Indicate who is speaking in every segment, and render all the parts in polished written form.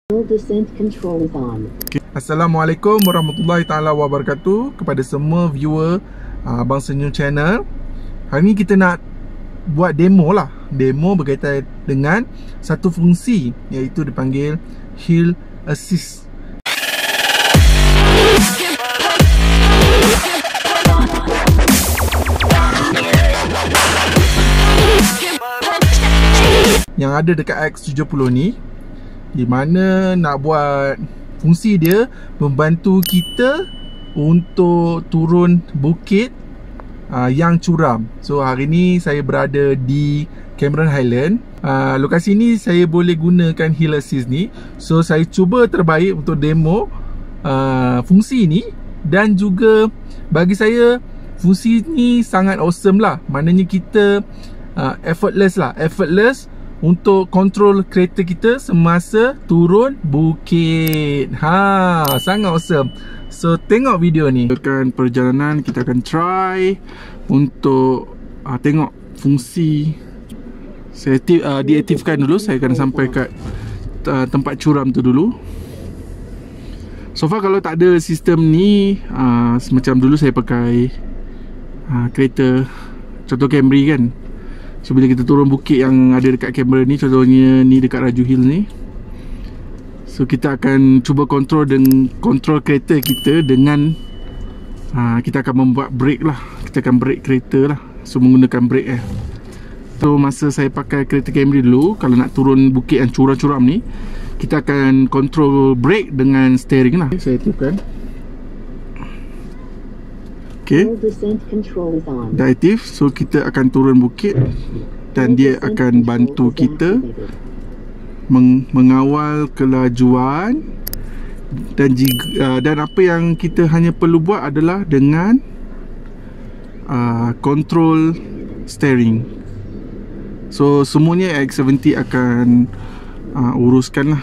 Speaker 1: Okay. Assalamualaikum warahmatullahi taala wabarakatuh kepada semua viewer Abang Senyum Channel. Hari ni kita nak buat demo lah. Demo berkaitan dengan satu fungsi, iaitu dipanggil Hill Assist. Yang ada dekat X70 ni, di mana nak buat fungsi dia membantu kita untuk turun bukit yang curam. So hari ni saya berada di Cameron Highland. Lokasi ni saya boleh gunakan Hill Assist ni. So saya cuba terbaik untuk demo fungsi ni. Dan juga bagi saya fungsi ni sangat awesome lah. Maknanya kita effortless untuk kontrol kereta kita semasa turun bukit. Sangat awesome. So tengok video ni. Akan perjalanan kita akan try untuk tengok fungsi. Saya diaktifkan dulu. Saya akan sampai kat tempat curam tu dulu. So far kalau tak ada sistem ni, semacam dulu saya pakai kereta contoh Camry kan. So bila kita turun bukit yang ada dekat kamera ni, contohnya ni dekat Raju Hill ni, so kita akan cuba kontrol kereta kita dengan kita akan membuat brake lah. Kita akan brake kereta lah. So menggunakan brake So masa saya pakai kereta Camry dulu, kalau nak turun bukit yang curam-curam ni, kita akan kontrol brake dengan steering lah. Saya aktifkan. Okay, dah aktif. So kita akan turun bukit dan dia akan bantu kita mengawal kelajuan. Dan apa yang kita hanya perlu buat adalah dengan control steering. So semuanya X70 akan uruskan lah.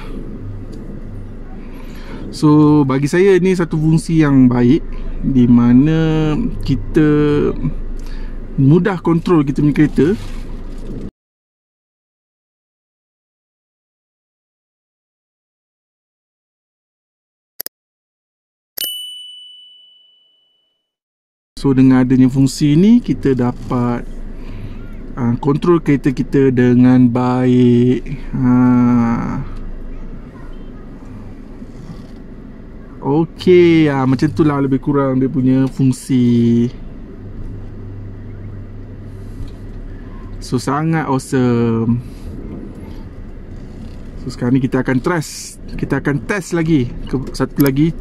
Speaker 1: So bagi saya ni satu fungsi yang baik, di mana kita mudah kontrol kita punya kereta. So dengan adanya fungsi ni, kita dapat kontrol kereta kita dengan baik. Okey, macam tu lah lebih kurang dia punya fungsi. So sangat awesome. So sekarang ni kita akan test lagi. Satu lagi.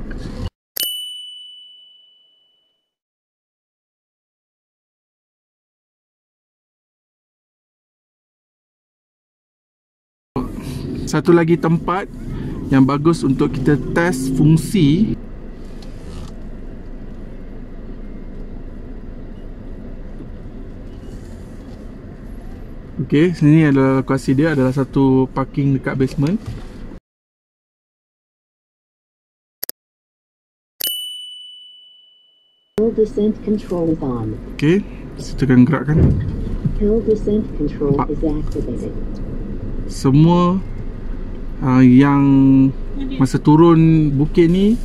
Speaker 1: Satu lagi tempat yang bagus untuk kita test fungsi. Okey, sini adalah lokasi dia, adalah satu parking dekat basement. Okey, kita akan gerakkan. Semua yang masa turun bukit ni,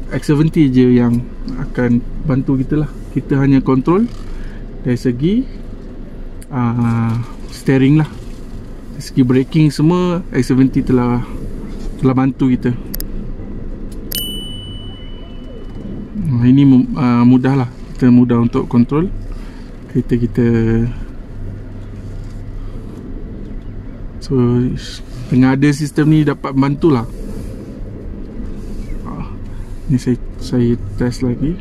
Speaker 1: X70 je yang akan bantu kita lah. Kita hanya kontrol dari segi steering lah. Dari segi braking semua X70 telah bantu kita. Ini mudah lah. Kita mudah untuk kontrol kereta kita. So dengan ada sistem ni dapat bantulah. Ni saya test lagi.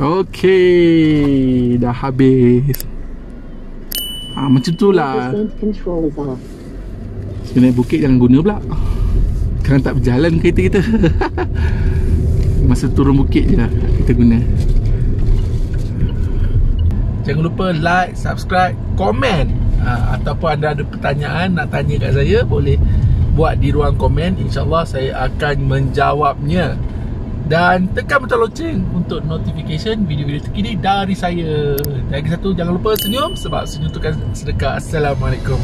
Speaker 1: Okey, dah habis. Macam tu lah. Sebenarnya bukit jangan guna pula. Sekarang tak berjalan kereta kita. Masa turun bukit je lah kita guna. Jangan lupa like, subscribe, komen. Ataupun anda ada pertanyaan nak tanya kat saya, boleh buat di ruang komen. InsyaAllah saya akan menjawabnya. Dan tekan butang loceng untuk notification video-video terkini dari saya. Lagi satu, jangan lupa senyum, sebab senyum tu kan sedekah. Assalamualaikum.